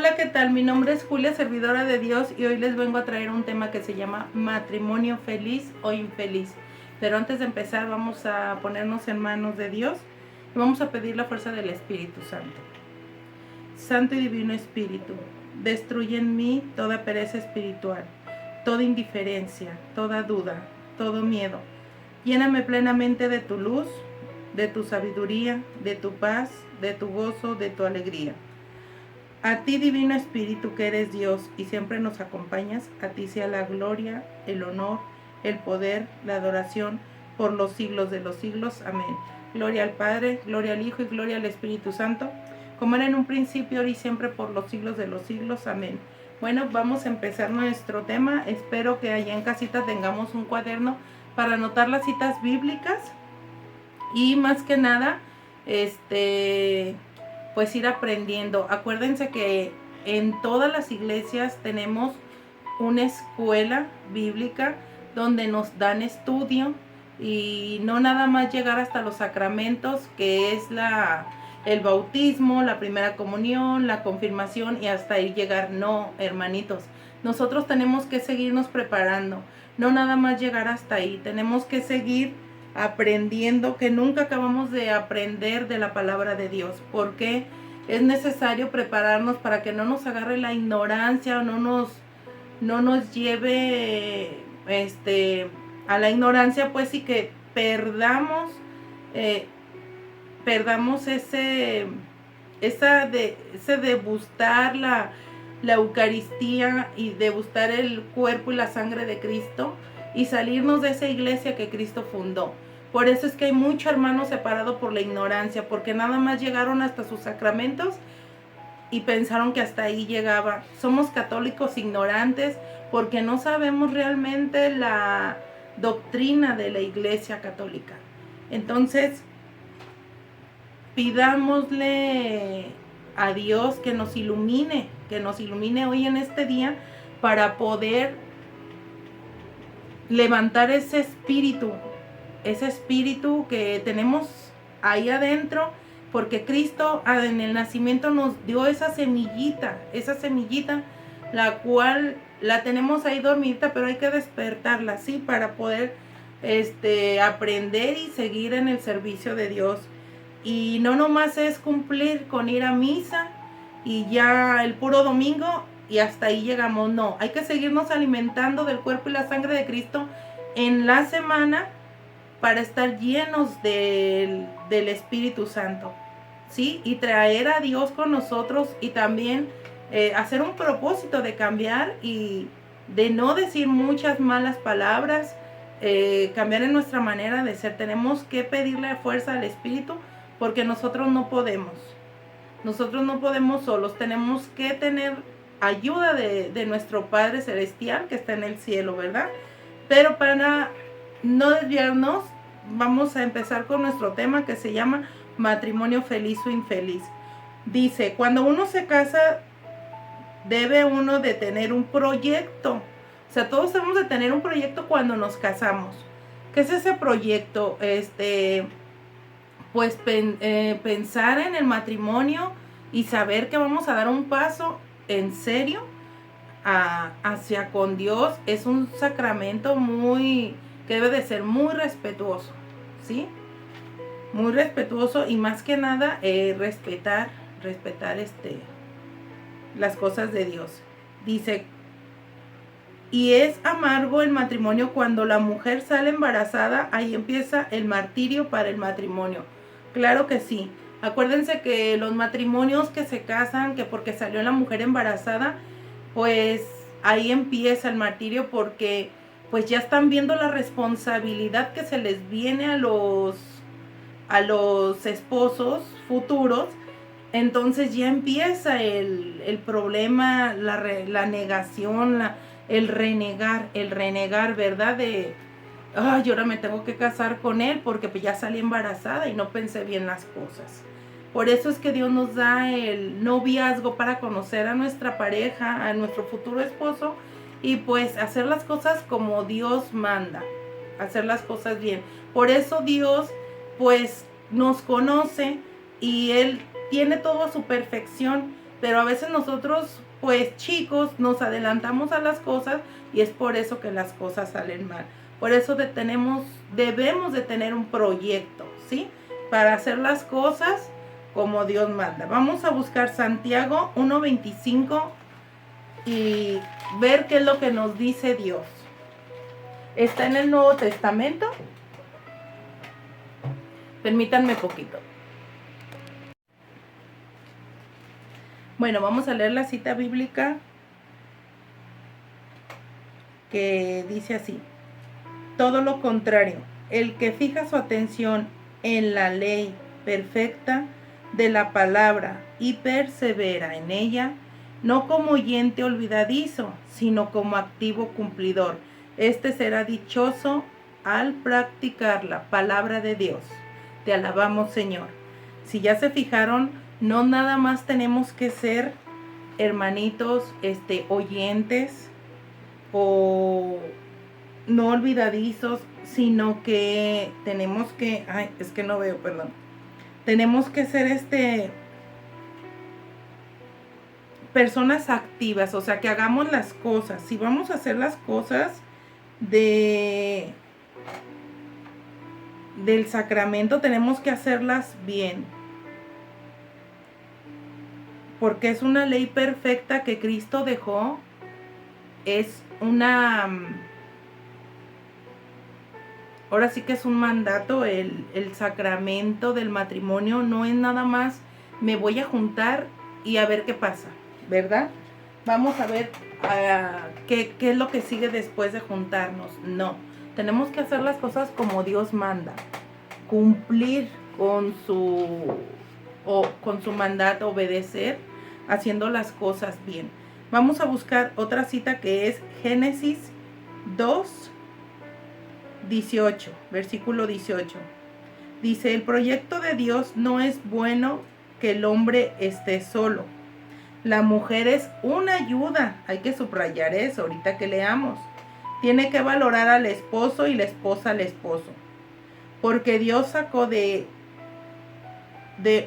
Hola, ¿qué tal? Mi nombre es Julia, servidora de Dios, y hoy les vengo a traer un tema que se llama matrimonio feliz o infeliz. Pero antes de empezar vamos a ponernos en manos de Dios y vamos a pedir la fuerza del Espíritu Santo. Santo y Divino Espíritu, destruye en mí toda pereza espiritual, toda indiferencia, toda duda, todo miedo. Lléname plenamente de tu luz, de tu sabiduría, de tu paz, de tu gozo, de tu alegría. A ti, Divino Espíritu, que eres Dios y siempre nos acompañas, a ti sea la gloria, el honor, el poder, la adoración por los siglos de los siglos. Amén. Gloria al Padre, gloria al Hijo y gloria al Espíritu Santo, como era en un principio, ahora y siempre, por los siglos de los siglos. Amén. Bueno, vamos a empezar nuestro tema. Espero que allá en casita tengamos un cuaderno para anotar las citas bíblicas y más que nada, pues ir aprendiendo. Acuérdense que en todas las iglesias tenemos una escuela bíblica donde nos dan estudio y no nada más llegar hasta los sacramentos, que es el bautismo, la primera comunión, la confirmación y hasta ahí llegar. No, hermanitos, nosotros tenemos que seguirnos preparando, no nada más llegar hasta ahí, tenemos que seguir aprendiendo, que nunca acabamos de aprender de la palabra de Dios, porque es necesario prepararnos para que no nos agarre la ignorancia o no nos lleve a la ignorancia, pues, y que perdamos ese degustar la Eucaristía y degustar el cuerpo y la sangre de Cristo y salirnos de esa iglesia que Cristo fundó. Por eso es que hay mucho hermano separado por la ignorancia, porque nada más llegaron hasta sus sacramentos y pensaron que hasta ahí llegaba. Somos católicos ignorantes porque no sabemos realmente la doctrina de la Iglesia Católica. Entonces, pidámosle a Dios que nos ilumine hoy en este día para poder levantar ese espíritu que tenemos ahí adentro, porque Cristo en el nacimiento nos dio esa semillita, la cual la tenemos ahí dormida, pero hay que despertarla, ¿sí? Para poder aprender y seguir en el servicio de Dios. Y no nomás es cumplir con ir a misa y ya el puro domingo y hasta ahí llegamos. No, hay que seguirnos alimentando del cuerpo y la sangre de Cristo en la semana para estar llenos del Espíritu Santo, ¿sí? Y traer a Dios con nosotros y también hacer un propósito de cambiar y de no decir muchas malas palabras, cambiar en nuestra manera de ser. Tenemos que pedirle fuerza al Espíritu porque nosotros no podemos solos, tenemos que tener ayuda de nuestro Padre Celestial que está en el cielo, ¿verdad? Pero para no desviarnos, vamos a empezar con nuestro tema que se llama matrimonio feliz o infeliz. Dice, cuando uno se casa, debe uno de tener un proyecto. O sea, todos debemos de tener un proyecto cuando nos casamos. ¿Qué es ese proyecto? Pues pensar en el matrimonio y saber que vamos a dar un paso en serio hacia con Dios. Es un sacramento que debe de ser muy respetuoso, ¿sí? Muy respetuoso y más que nada respetar las cosas de Dios. Dice, y es amargo el matrimonio cuando la mujer sale embarazada, ahí empieza el martirio para el matrimonio. Claro que sí. Acuérdense que los matrimonios que se casan, que porque salió la mujer embarazada, pues ahí empieza el martirio, porque pues ya están viendo la responsabilidad que se les viene a los esposos futuros. Entonces ya empieza el problema, la negación, el renegar, ¿verdad? Ay, ahora me tengo que casar con él porque pues ya salí embarazada y no pensé bien las cosas. Por eso es que Dios nos da el noviazgo para conocer a nuestra pareja, a nuestro futuro esposo, y pues hacer las cosas como Dios manda, hacer las cosas bien. Por eso Dios pues nos conoce y Él tiene todo a su perfección, pero a veces nosotros, pues chicos, nos adelantamos a las cosas y es por eso que las cosas salen mal. Por eso debemos de tener un proyecto, ¿sí? Para hacer las cosas como Dios manda. Vamos a buscar Santiago 1:25 y ver qué es lo que nos dice Dios. Está en el Nuevo Testamento. Permítanme poquito. Bueno, vamos a leer la cita bíblica que dice así: todo lo contrario, el que fija su atención en la ley perfecta de la palabra y persevera en ella, no como oyente olvidadizo, sino como activo cumplidor, este será dichoso al practicar la palabra de Dios. Te alabamos, Señor. Si ya se fijaron, no nada más tenemos que ser hermanitos, oyentes o no olvidadizos, sino que tenemos que, tenemos que ser personas activas, o sea, que hagamos las cosas. Si vamos a hacer las cosas del sacramento, tenemos que hacerlas bien, porque es una ley perfecta que Cristo dejó. Es ahora sí que es un mandato. El sacramento del matrimonio no es nada más me voy a juntar y a ver qué pasa, ¿verdad? Vamos a ver qué es lo que sigue después de juntarnos. No, tenemos que hacer las cosas como Dios manda, cumplir con su mandato, obedecer, haciendo las cosas bien. Vamos a buscar otra cita que es Génesis 2:18, versículo 18. Dice: el proyecto de Dios no es bueno que el hombre esté solo. La mujer es una ayuda. Hay que subrayar eso ahorita que leamos. Tiene que valorar al esposo y la esposa al esposo. Porque Dios sacó de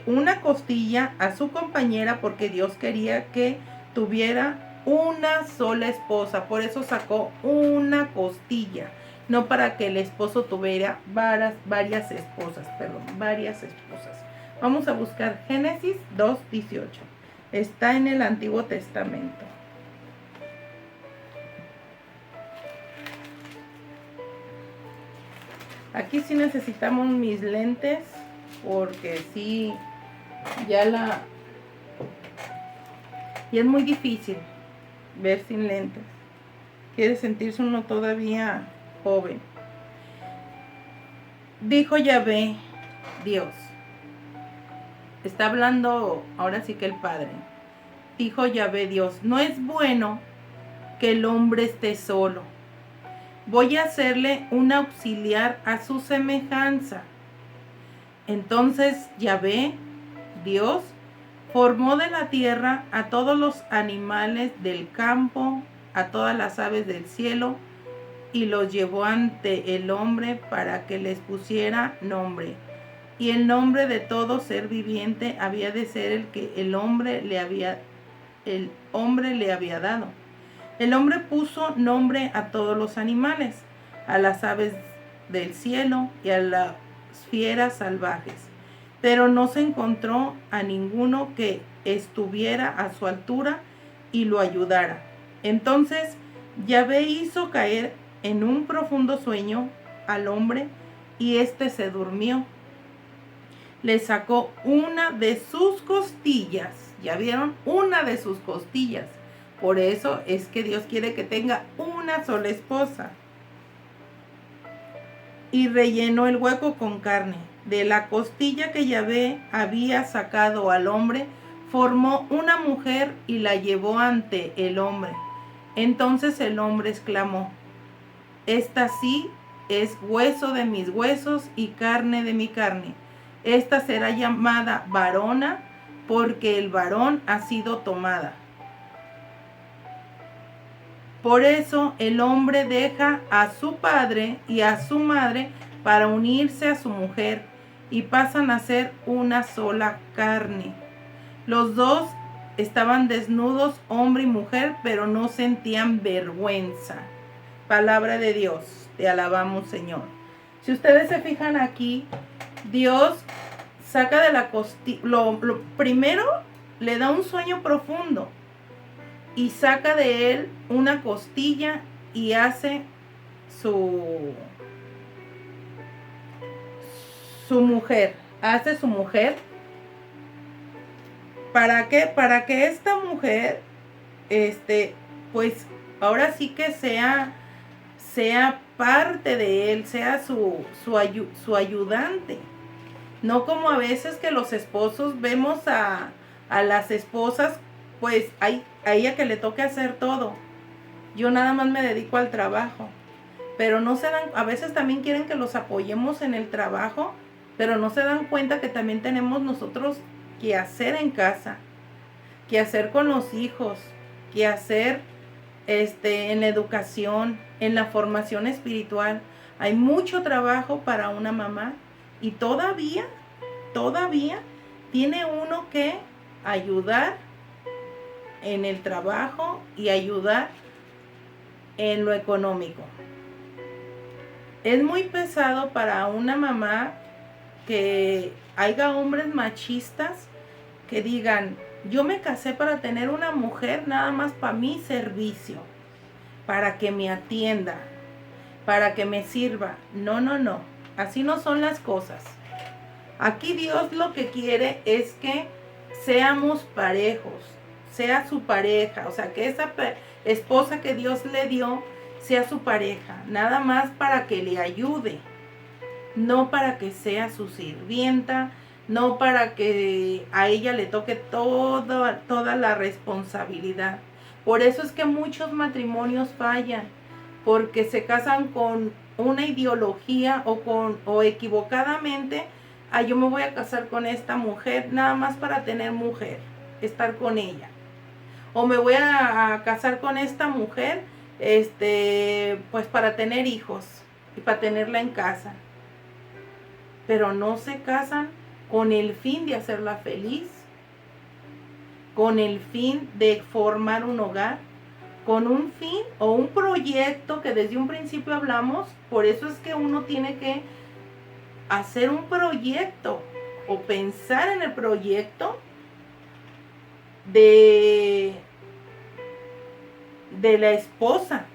una costilla a su compañera, porque Dios quería que tuviera una sola esposa. Por eso sacó una costilla. No para que el esposo tuviera varias esposas. Vamos a buscar Génesis 2:18. Está en el Antiguo Testamento. Aquí sí necesitamos mis lentes, porque sí, y es muy difícil ver sin lentes. Quiere sentirse uno todavía joven. Dijo Yahvé, Dios. Está hablando ahora sí que el Padre. Dijo Yahvé Dios: no es bueno que el hombre esté solo. Voy a hacerle un auxiliar a su semejanza. Entonces Yahvé Dios formó de la tierra a todos los animales del campo, a todas las aves del cielo, y los llevó ante el hombre para que les pusiera nombre. Y el nombre de todo ser viviente había de ser el que el hombre le había dado. El hombre puso nombre a todos los animales, a las aves del cielo y a las fieras salvajes, pero no se encontró a ninguno que estuviera a su altura y lo ayudara. Entonces Yahvé hizo caer en un profundo sueño al hombre, y éste se durmió. Le sacó una de sus costillas. ¿Ya vieron? Una de sus costillas. Por eso es que Dios quiere que tenga una sola esposa. Y rellenó el hueco con carne. De la costilla que Yahvé había sacado al hombre, formó una mujer y la llevó ante el hombre. Entonces el hombre exclamó: esta sí es hueso de mis huesos y carne de mi carne. Esta será llamada varona, porque el varón ha sido tomada. Por eso el hombre deja a su padre y a su madre para unirse a su mujer, y pasan a ser una sola carne. Los dos estaban desnudos, hombre y mujer, pero no sentían vergüenza. Palabra de Dios, te alabamos, Señor. Si ustedes se fijan aquí, Dios saca de la costilla, lo primero le da un sueño profundo y saca de él una costilla y hace su mujer, hace su mujer. ¿Para qué? Para que esta mujer, pues ahora sí que sea parte de él, sea su ayudante. No como a veces que los esposos vemos a las esposas, pues a ella que le toque hacer todo. Yo nada más me dedico al trabajo. Pero no se dan, a veces también quieren que los apoyemos en el trabajo, pero no se dan cuenta que también tenemos nosotros que hacer en casa, que hacer con los hijos, que hacer en la educación, en la formación espiritual. Hay mucho trabajo para una mamá y todavía tiene uno que ayudar en el trabajo y ayudar en lo económico. Es muy pesado para una mamá que haya hombres machistas que digan, yo me casé para tener una mujer nada más para mi servicio, para que me atienda, para que me sirva. No, así no son las cosas. Aquí Dios lo que quiere es que seamos parejos, sea su pareja, o sea, que esa esposa que Dios le dio sea su pareja, nada más para que le ayude, no para que sea su sirvienta, no para que a ella le toque toda la responsabilidad. Por eso es que muchos matrimonios fallan, porque se casan con una ideología o equivocadamente, yo me voy a casar con esta mujer nada más para tener mujer, estar con ella. O me voy a casar con esta mujer, pues para tener hijos y para tenerla en casa. Pero no se casan con el fin de hacerla feliz, con el fin de formar un hogar, con un fin o un proyecto que desde un principio hablamos. Por eso es que uno tiene que hacer un proyecto o pensar en el proyecto de la esposa.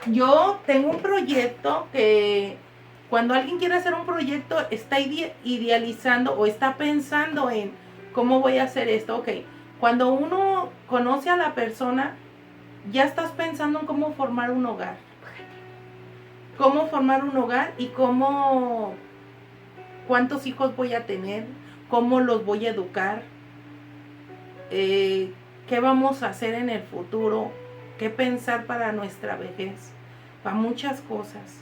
Yo tengo un proyecto que cuando alguien quiere hacer un proyecto está idealizando o está pensando en cómo voy a hacer esto. Ok, cuando uno conoce a la persona, ya estás pensando en cómo formar un hogar. Cómo formar un hogar y cuántos hijos voy a tener, cómo los voy a educar, qué vamos a hacer en el futuro, qué pensar para nuestra vejez, para muchas cosas.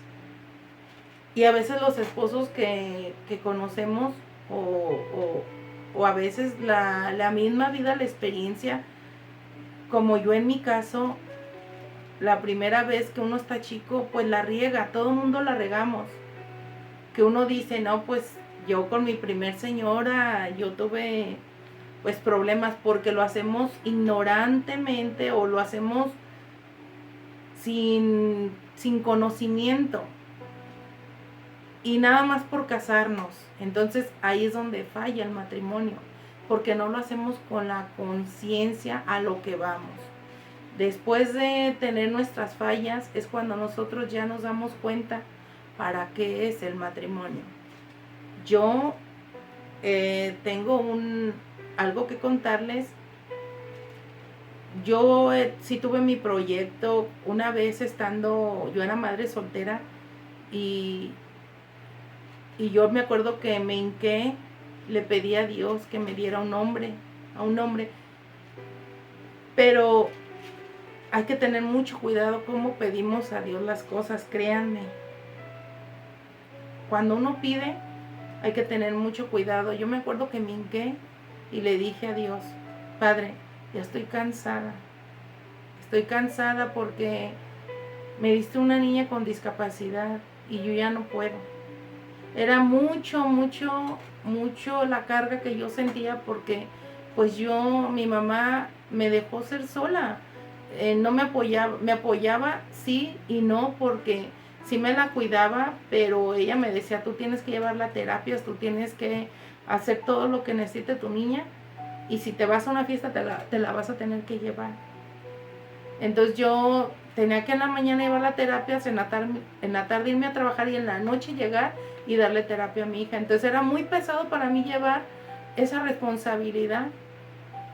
Y a veces los esposos que conocemos o a veces la misma vida, la experiencia, como yo en mi caso, la primera vez que uno está chico, pues la riega, todo el mundo la regamos. Que uno dice, no, pues yo con mi primer señora, yo tuve pues problemas porque lo hacemos ignorantemente o lo hacemos sin conocimiento y nada más por casarnos. Entonces ahí es donde falla el matrimonio, porque no lo hacemos con la conciencia a lo que vamos. Después de tener nuestras fallas es cuando nosotros ya nos damos cuenta para qué es el matrimonio. Yo tengo algo que contarles. Yo sí tuve mi proyecto una vez yo era madre soltera y yo me acuerdo que me hinqué, le pedí a Dios que me diera un hombre, pero hay que tener mucho cuidado cómo pedimos a Dios las cosas, créanme. Cuando uno pide, hay que tener mucho cuidado. Yo me acuerdo que me hinqué y le dije a Dios, Padre, ya estoy cansada. Estoy cansada porque me diste una niña con discapacidad y yo ya no puedo. Era mucho la carga que yo sentía porque pues mi mamá me dejó ser sola. No me apoyaba sí y no, porque sí me la cuidaba, pero ella me decía, tú tienes que llevarla a terapias, tú tienes que hacer todo lo que necesite tu niña, y si te vas a una fiesta te la vas a tener que llevar. Entonces yo tenía que en la mañana llevar la terapia, en la tarde irme a trabajar y en la noche llegar y darle terapia a mi hija. Entonces era muy pesado para mí llevar esa responsabilidad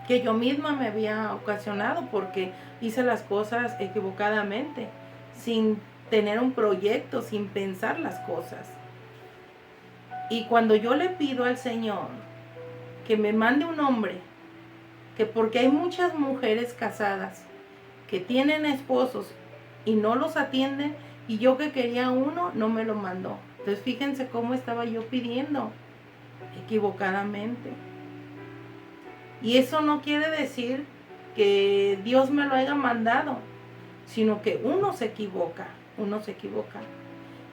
que yo misma me había ocasionado, porque hice las cosas equivocadamente, sin tener un proyecto, sin pensar las cosas. Y cuando yo le pido al Señor que me mande un hombre, que porque hay muchas mujeres casadas que tienen esposos y no los atienden, y yo que quería uno, no me lo mandó. Entonces fíjense cómo estaba yo pidiendo equivocadamente. Y eso no quiere decir que Dios me lo haya mandado, sino que uno se equivoca.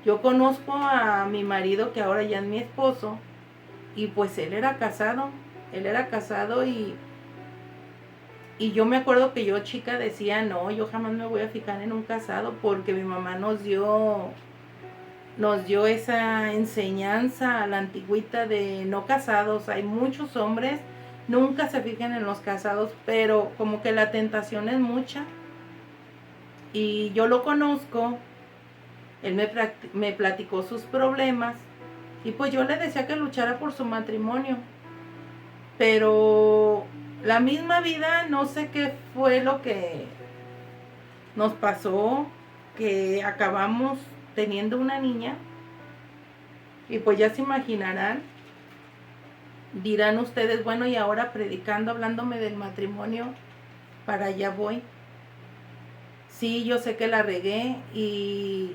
Yo conozco a mi marido, que ahora ya es mi esposo, y pues él era casado y yo me acuerdo que yo chica decía, no, yo jamás me voy a fijar en un casado, porque mi mamá nos dio esa enseñanza a la antigüita de no casados. Hay muchos hombres, nunca se fijan en los casados, pero como que la tentación es mucha. Y yo lo conozco, él me platicó sus problemas, y pues yo le decía que luchara por su matrimonio. Pero la misma vida, no sé qué fue lo que nos pasó, que acabamos teniendo una niña. Y pues ya se imaginarán, dirán ustedes, bueno, y ahora predicando, hablándome del matrimonio, para allá voy. Sí, yo sé que la regué y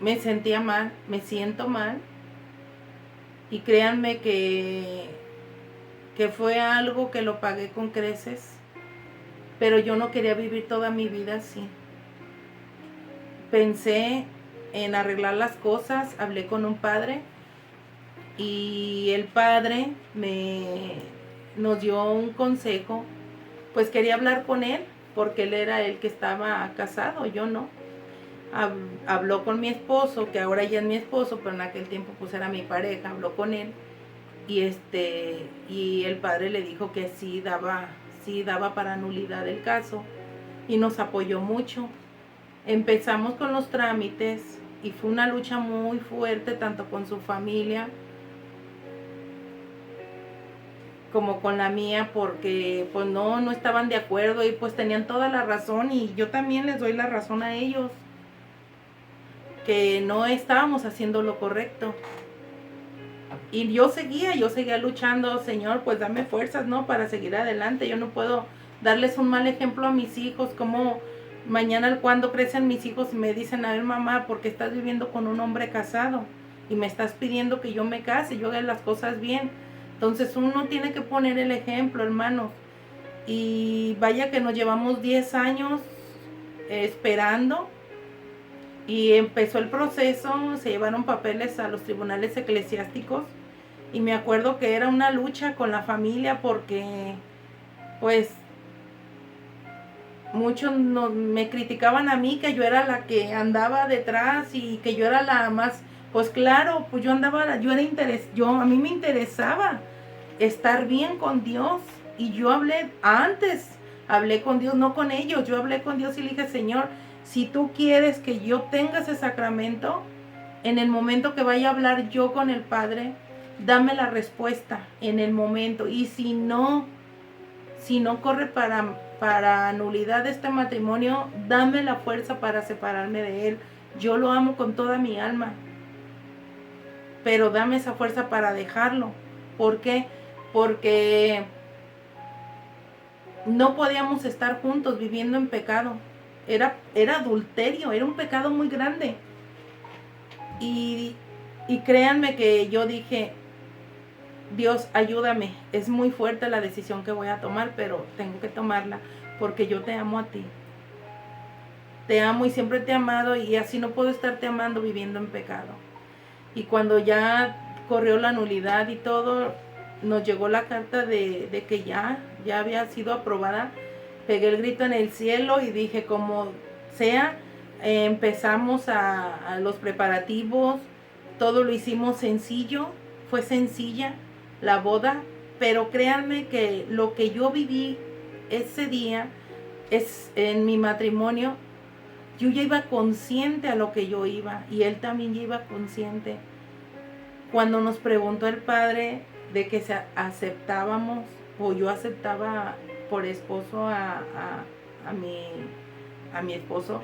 me sentía mal, me siento mal. Y créanme que fue algo que lo pagué con creces, pero yo no quería vivir toda mi vida así. Pensé en arreglar las cosas, hablé con un padre, y el padre nos dio un consejo. Pues quería hablar con él, porque él era el que estaba casado, yo no. Habló con mi esposo, que ahora ya es mi esposo, pero en aquel tiempo pues era mi pareja. Habló con él, y el padre le dijo que sí daba para nulidad el caso, y nos apoyó mucho. Empezamos con los trámites y fue una lucha muy fuerte, tanto con su familia como con la mía, porque pues no estaban de acuerdo, y pues tenían toda la razón, y yo también les doy la razón a ellos, que no estábamos haciendo lo correcto. Y yo seguía luchando. Señor, pues dame fuerzas, ¿no?, para seguir adelante. Yo no puedo darles un mal ejemplo a mis hijos. Como mañana, cuando crecen mis hijos, me dicen, a ver, mamá, ¿por qué estás viviendo con un hombre casado? Y me estás pidiendo que yo me case, yo haga las cosas bien. Entonces uno tiene que poner el ejemplo, hermanos. Y vaya que nos llevamos 10 años esperando. Y empezó el proceso, se llevaron papeles a los tribunales eclesiásticos. Y me acuerdo que era una lucha con la familia, porque pues muchos me criticaban a mí, que yo era la que andaba detrás y que yo era la más, pues claro, pues a mí me interesaba estar bien con Dios. Y yo hablé con Dios, no con ellos. Yo hablé con Dios y le dije, Señor, si tú quieres que yo tenga ese sacramento, en el momento que vaya a hablar yo con el Padre, dame la respuesta en el momento. Y si no corre para nulidad de este matrimonio, dame la fuerza para separarme de él. Yo lo amo con toda mi alma, pero dame esa fuerza para dejarlo. ¿Por qué? Porque no podíamos estar juntos viviendo en pecado. Era adulterio, era un pecado muy grande. Y créanme que yo dije, Dios, ayúdame. Es muy fuerte la decisión que voy a tomar, pero tengo que tomarla, porque yo te amo a ti. Te amo y siempre te he amado, y así no puedo estarte amando viviendo en pecado. Y cuando ya corrió la nulidad y todo, nos llegó la carta de que ya había sido aprobada, pegué el grito en el cielo y dije, como sea, empezamos a los preparativos, todo lo hicimos sencillo, fue sencilla la boda, pero créanme que lo que yo viví ese día es en mi matrimonio, yo ya iba consciente a lo que yo iba y él también ya iba consciente. Cuando nos preguntó el padre de que aceptábamos o yo aceptaba por esposo a mi esposo,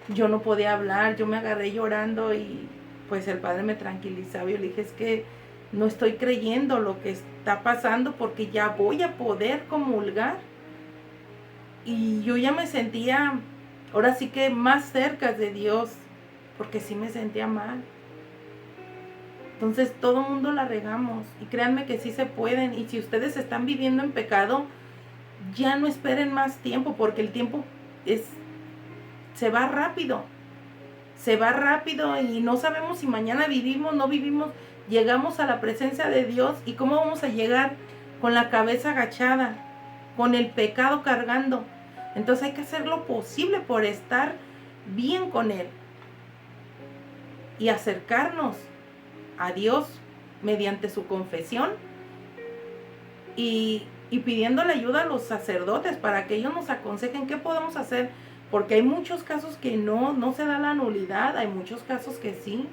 yo no podía hablar, yo me agarré llorando y pues el padre me tranquilizaba. Yo le dije, es que no estoy creyendo lo que está pasando porque ya voy a poder comulgar. Y yo ya me sentía, ahora sí que más cerca de Dios, porque sí me sentía mal. Entonces todo mundo la regamos y créanme que sí se pueden. Y si ustedes están viviendo en pecado, ya no esperen más tiempo porque el tiempo se va rápido. Se va rápido y no sabemos si mañana vivimos, no vivimos. Llegamos a la presencia de Dios y cómo vamos a llegar con la cabeza agachada, con el pecado cargando. Entonces hay que hacer lo posible por estar bien con Él y acercarnos a Dios mediante su confesión y pidiéndole ayuda a los sacerdotes para que ellos nos aconsejen qué podemos hacer, porque hay muchos casos que no se da la nulidad, hay muchos casos que sí,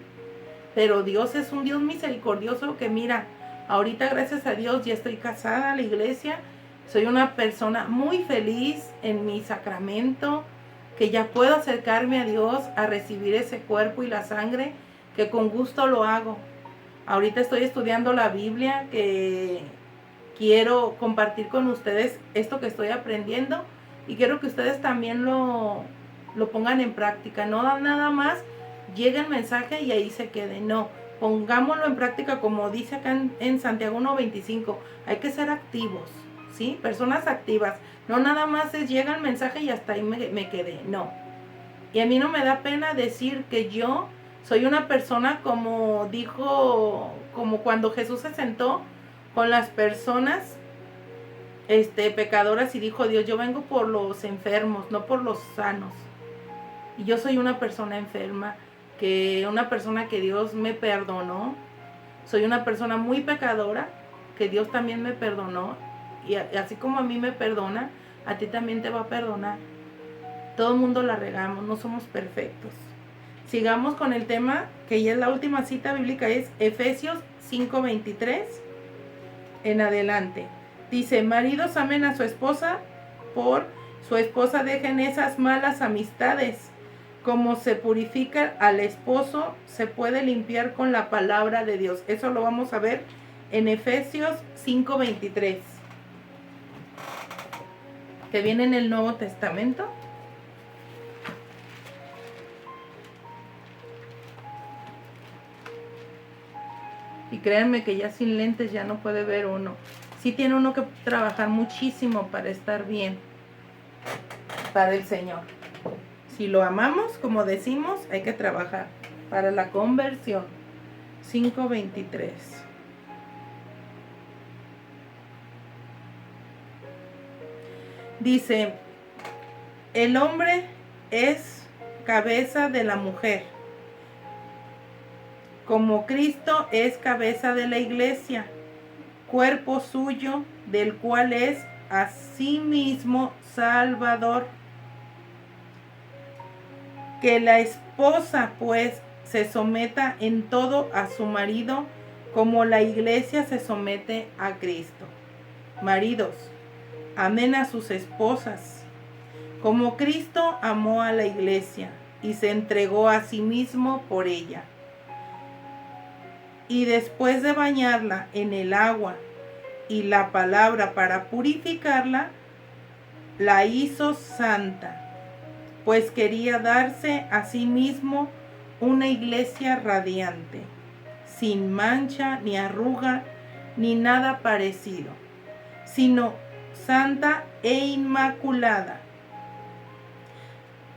pero Dios es un Dios misericordioso que mira, ahorita gracias a Dios ya estoy casada a la iglesia, soy una persona muy feliz en mi sacramento, que ya puedo acercarme a Dios a recibir ese cuerpo y la sangre, que con gusto lo hago. Ahorita estoy estudiando la Biblia, que quiero compartir con ustedes esto que estoy aprendiendo y quiero que ustedes también lo pongan en práctica. No nada más llegue el mensaje y ahí se quede, no. Pongámoslo en práctica como dice acá en Santiago 1:25. Hay que ser activos, ¿sí? Personas activas. No nada más llega el mensaje y hasta ahí me quedé, no. Y a mí no me da pena decir que yo soy una persona como dijo, como cuando Jesús se sentó con las personas pecadoras y dijo, Dios, yo vengo por los enfermos, no por los sanos. Y yo soy una persona enferma, una persona que Dios me perdonó. Soy una persona muy pecadora, que Dios también me perdonó. Y así como a mí me perdona, a ti también te va a perdonar. Todo el mundo la regamos, no somos perfectos. Sigamos con el tema, que ya es la última cita bíblica, es Efesios 5:23 en adelante. Dice, maridos amen a su esposa, por su esposa dejen esas malas amistades. Como se purifica al esposo, se puede limpiar con la palabra de Dios. Eso lo vamos a ver en Efesios 5:23, que viene en el Nuevo Testamento. Y créanme que ya sin lentes ya no puede ver uno. Sí tiene uno que trabajar muchísimo para estar bien para el Señor. Si lo amamos, como decimos, hay que trabajar para la conversión. 5:23. Dice, el hombre es cabeza de la mujer, como Cristo es cabeza de la iglesia, cuerpo suyo, del cual es asimismo Salvador. Que la esposa, pues, se someta en todo a su marido, como la iglesia se somete a Cristo. Maridos, amen a sus esposas, como Cristo amó a la iglesia y se entregó a sí mismo por ella. Y después de bañarla en el agua y la palabra para purificarla, la hizo santa, pues quería darse a sí mismo una iglesia radiante, sin mancha ni arruga ni nada parecido, sino santa e inmaculada.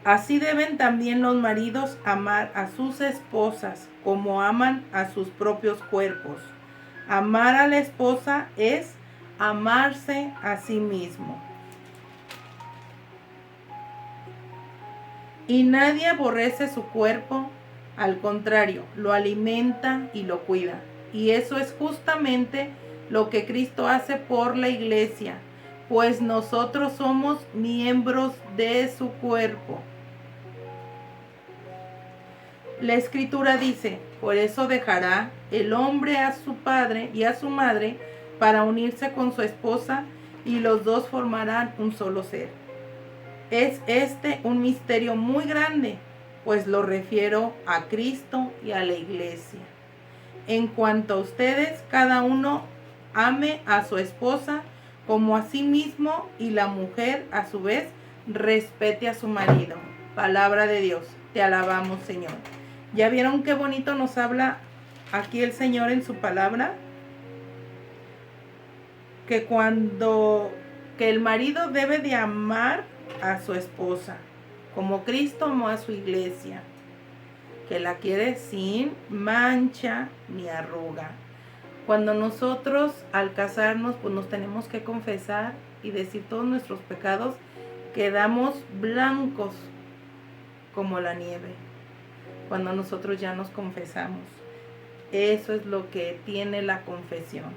Así deben también los maridos amar a sus esposas como aman a sus propios cuerpos. Amar a la esposa es amarse a sí mismo. Y nadie aborrece su cuerpo, al contrario, lo alimenta y lo cuida. Y eso es justamente lo que Cristo hace por la iglesia, pues nosotros somos miembros de su cuerpo. La escritura dice, por eso dejará el hombre a su padre y a su madre para unirse con su esposa y los dos formarán un solo ser. Es este un misterio muy grande, pues lo refiero a Cristo y a la iglesia. En cuanto a ustedes, cada uno ame a su esposa como a sí mismo y la mujer a su vez respete a su marido. Palabra de Dios, te alabamos, Señor. ¿Ya vieron qué bonito nos habla aquí el Señor en su palabra? Que el marido debe de amar a su esposa, como Cristo amó a su iglesia, que la quiere sin mancha ni arruga. Cuando nosotros al casarnos, pues nos tenemos que confesar y decir todos nuestros pecados, quedamos blancos como la nieve, cuando nosotros ya nos confesamos. Eso es lo que tiene la confesión.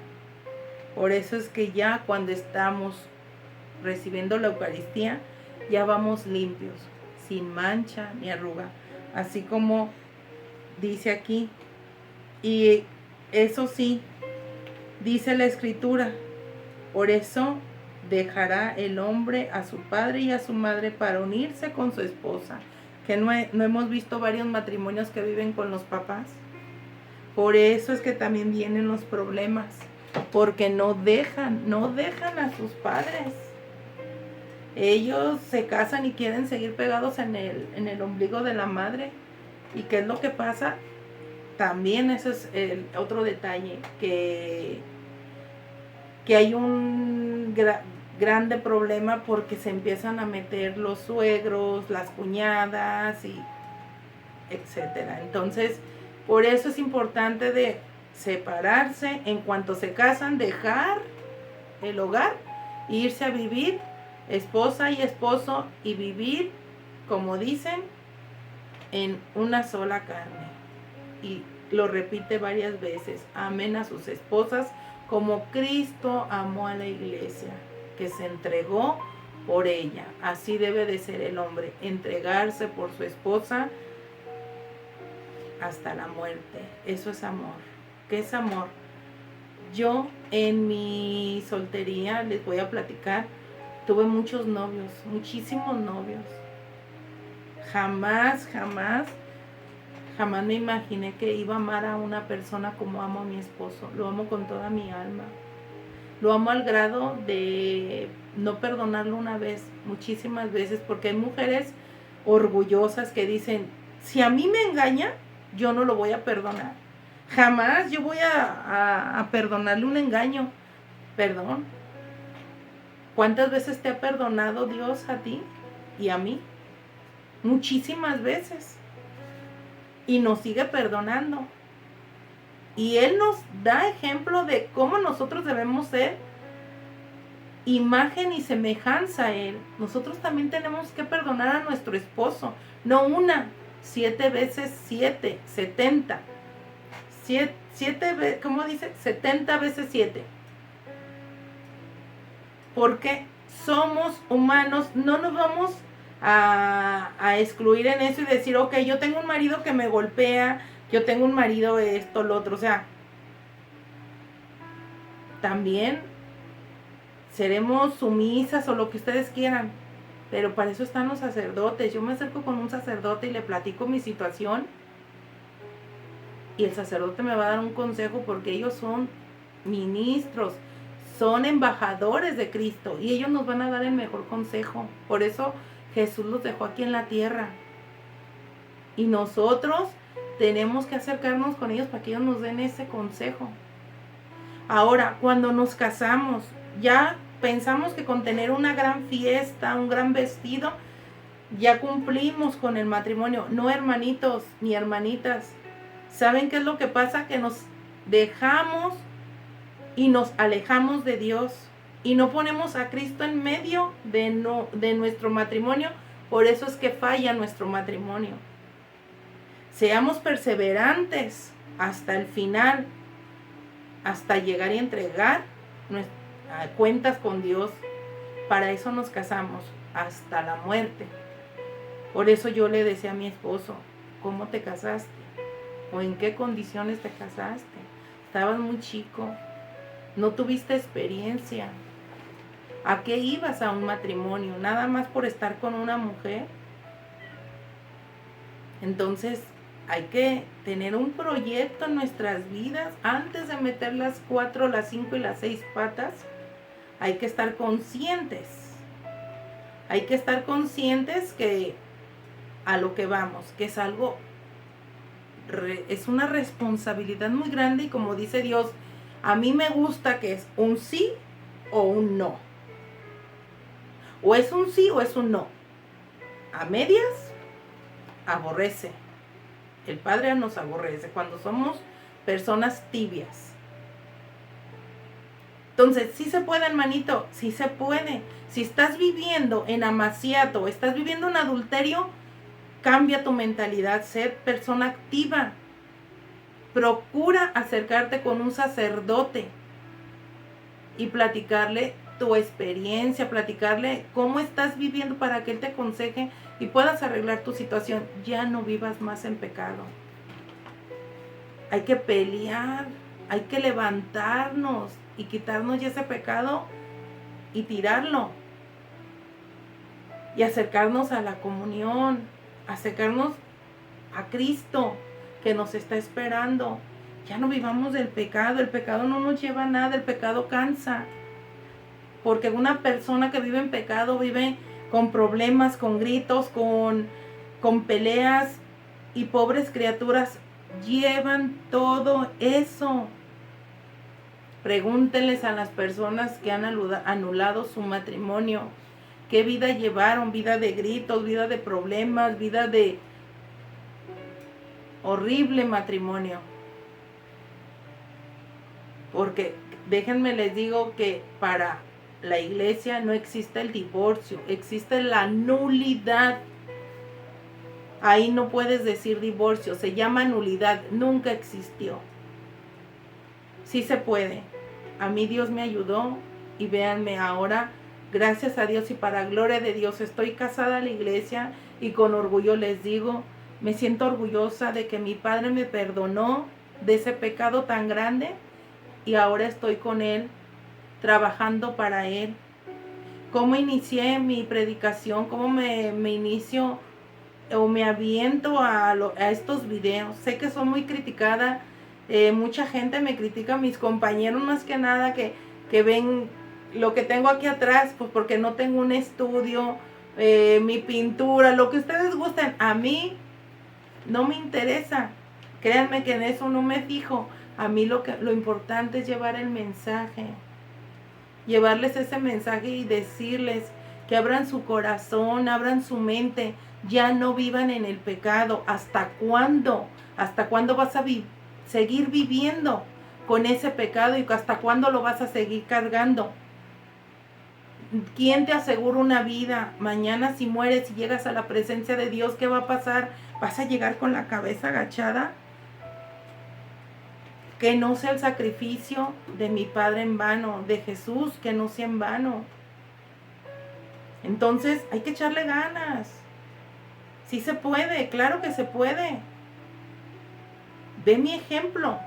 Por eso es que ya cuando estamos recibiendo la Eucaristía, ya vamos limpios, sin mancha ni arruga, así como dice aquí. Y eso sí, dice la Escritura, por eso dejará el hombre a su padre y a su madre para unirse con su esposa. Que no hemos visto varios matrimonios que viven con los papás. Por eso es que también vienen los problemas, porque no dejan a sus padres. Ellos se casan y quieren seguir pegados en el ombligo de la madre. ¿Y qué es lo que pasa? También ese es el otro detalle, que hay un grande problema, porque se empiezan a meter los suegros, las cuñadas, y etcétera. Entonces, por eso es importante de separarse en cuanto se casan, dejar el hogar e irse a vivir esposa y esposo, y vivir, como dicen, en una sola carne. Y lo repite varias veces: amen a sus esposas como Cristo amó a la iglesia, que se entregó por ella. Así debe de ser el hombre, entregarse por su esposa hasta la muerte. Eso es amor. ¿Qué es amor? Yo en mi soltería, les voy a platicar, tuve muchos novios, muchísimos novios. Jamás me imaginé que iba a amar a una persona como amo a mi esposo. Lo amo con toda mi alma. Lo amo al grado de no perdonarlo una vez, muchísimas veces, porque hay mujeres orgullosas que dicen, si a mí me engaña, yo no lo voy a perdonar. Jamás yo voy a perdonarle un engaño. Perdón. ¿Cuántas veces te ha perdonado Dios a ti y a mí? Muchísimas veces. Y nos sigue perdonando. Y Él nos da ejemplo de cómo nosotros debemos ser imagen y semejanza a Él. Nosotros también tenemos que perdonar a nuestro esposo. No una, 7 veces 7, 70. 7, ¿cómo dice? 70 veces 7. Porque somos humanos, no nos vamos a excluir en eso y decir, ok, yo tengo un marido que me golpea, yo tengo un marido esto, lo otro. O sea, también seremos sumisas o lo que ustedes quieran, pero para eso están los sacerdotes. Yo me acerco con un sacerdote y le platico mi situación, y el sacerdote me va a dar un consejo, porque ellos son ministros, son embajadores de Cristo, y ellos nos van a dar el mejor consejo. Por eso Jesús los dejó aquí en la tierra, y nosotros tenemos que acercarnos con ellos para que ellos nos den ese consejo. Ahora, cuando nos casamos, ya pensamos que con tener una gran fiesta, un gran vestido, ya cumplimos con el matrimonio. No, hermanitos ni hermanitas. ¿Saben qué es lo que pasa? Que nos dejamos y nos alejamos de Dios y no ponemos a Cristo en medio de nuestro matrimonio. Por eso es que falla nuestro matrimonio. Seamos perseverantes hasta el final, hasta llegar y entregar cuentas con Dios. Para eso nos casamos, hasta la muerte. Por eso yo le decía a mi esposo, ¿cómo te casaste? ¿O en qué condiciones te casaste? Estabas muy chico, no tuviste experiencia. ¿A qué ibas a un matrimonio? ¿Nada más por estar con una mujer? Entonces, hay que tener un proyecto en nuestras vidas antes de meter las 4, las 5 y las 6 patas. Hay que estar conscientes. Hay que estar conscientes que a lo que vamos, que es algo, es una responsabilidad muy grande y como dice Dios, a mí me gusta que es un sí o un no. O es un sí o es un no. A medias, aborrece. El Padre nos aborrece cuando somos personas tibias. Entonces, ¿sí se puede, hermanito? Sí se puede. Si estás viviendo en amaciato, estás viviendo en adulterio, cambia tu mentalidad, sé persona activa. Procura acercarte con un sacerdote y platicarle tu experiencia, platicarle cómo estás viviendo para que él te aconseje y puedas arreglar tu situación. Ya no vivas más en pecado. Hay que pelear, hay que levantarnos y quitarnos ya ese pecado y tirarlo. Y acercarnos a la comunión, acercarnos a Cristo que nos está esperando. Ya no vivamos del pecado, el pecado no nos lleva a nada, el pecado cansa. Porque una persona que vive en pecado vive con problemas, con gritos, con peleas, y pobres criaturas llevan todo eso. Pregúntenles a las personas que han anulado su matrimonio, qué vida llevaron, vida de gritos, vida de problemas, vida de horrible matrimonio. Porque déjenme les digo que para la iglesia no existe el divorcio, existe la nulidad. Ahí no puedes decir divorcio, se llama nulidad, nunca existió. Sí se puede. A mí Dios me ayudó y véanme ahora, gracias a Dios y para gloria de Dios, estoy casada a la iglesia y con orgullo les digo, me siento orgullosa de que mi Padre me perdonó de ese pecado tan grande y ahora estoy con Él, trabajando para Él. ¿Cómo inicié mi predicación? ¿Cómo me inicio o me aviento a estos videos? Sé que son muy criticada, mucha gente me critica, mis compañeros más que nada que ven lo que tengo aquí atrás, pues porque no tengo un estudio, mi pintura, lo que ustedes gusten. A mí no me interesa, créanme que en eso no me fijo. A mí lo importante es llevar el mensaje, llevarles ese mensaje y decirles que abran su corazón, abran su mente, ya no vivan en el pecado. ¿Hasta cuándo? ¿Hasta cuándo vas a seguir viviendo con ese pecado y hasta cuándo lo vas a seguir cargando? ¿Quién te asegura una vida? Mañana si mueres y llegas a la presencia de Dios, ¿qué va a pasar? ¿Vas a llegar con la cabeza agachada? Que no sea el sacrificio de mi Padre en vano, de Jesús, que no sea en vano. Entonces hay que echarle ganas. Sí se puede, claro que se puede. Ve mi ejemplo.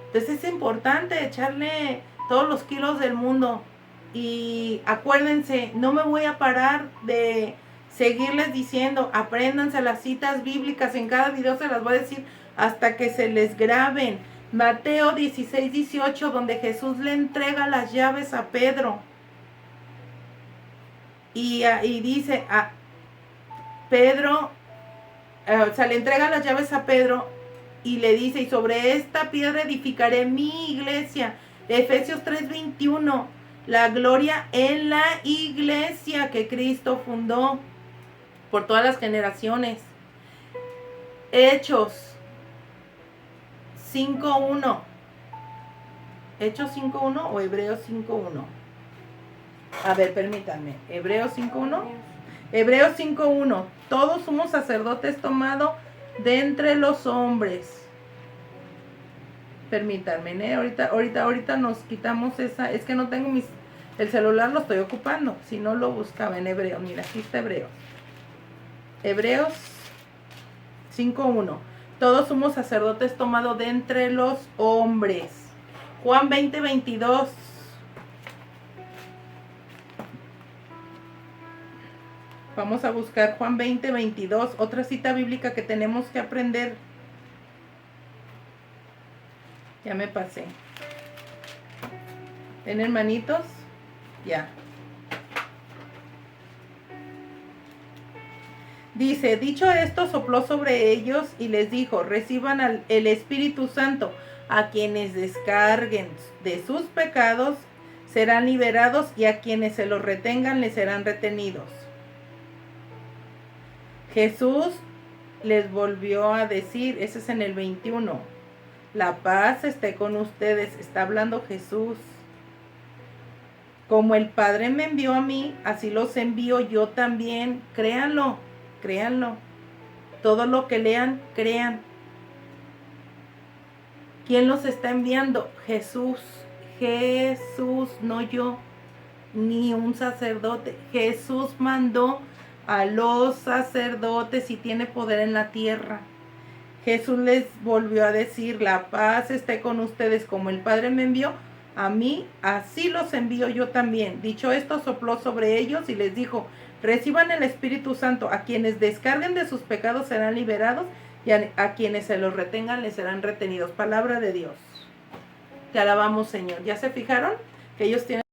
Entonces es importante echarle todos los kilos del mundo. Y acuérdense, no me voy a parar de seguirles diciendo, apréndanse las citas bíblicas, en cada video se las voy a decir hasta que se les graben. Mateo 16:18, donde Jesús le entrega las llaves a Pedro. Y dice a Pedro, le entrega las llaves a Pedro y le dice, y sobre esta piedra edificaré mi iglesia. Efesios 3:21, la gloria en la iglesia que Cristo fundó por todas las generaciones. Hechos 5:1, Hechos 5.1 o Hebreos 5.1. A ver, permítanme. Hebreos 5.1. Hebreos 5.1. Todo sumo sacerdote es tomado de entre los hombres. Permítanme, ahorita nos quitamos esa. Es que no tengo el celular, lo estoy ocupando. Si no lo buscaba en hebreo. Mira, aquí está Hebreos. Hebreos 5.1. Todo sumo sacerdote es tomado de entre los hombres. Juan 20:22. Vamos a buscar Juan 20:22, otra cita bíblica que tenemos que aprender. Ya me pasé. ¿Ven, hermanitos? Ya. Dice, dicho esto, sopló sobre ellos y les dijo, reciban el Espíritu Santo. A quienes descarguen de sus pecados serán liberados y a quienes se los retengan les serán retenidos. Jesús les volvió a decir, ese es en el 21, la paz esté con ustedes, está hablando Jesús. Como el Padre me envió a mí, así los envío yo también. Créanlo, créanlo. Todo lo que lean, crean. ¿Quién los está enviando? Jesús. Jesús, no yo, ni un sacerdote. Jesús mandó a los sacerdotes y tiene poder en la tierra. Jesús les volvió a decir, la paz esté con ustedes, como el Padre me envió a mí, así los envío yo también. Dicho esto, sopló sobre ellos y les dijo, reciban el Espíritu Santo, a quienes descarguen de sus pecados serán liberados y a quienes se los retengan les serán retenidos. Palabra de Dios. Te alabamos, Señor. ¿Ya se fijaron? Que ellos tienen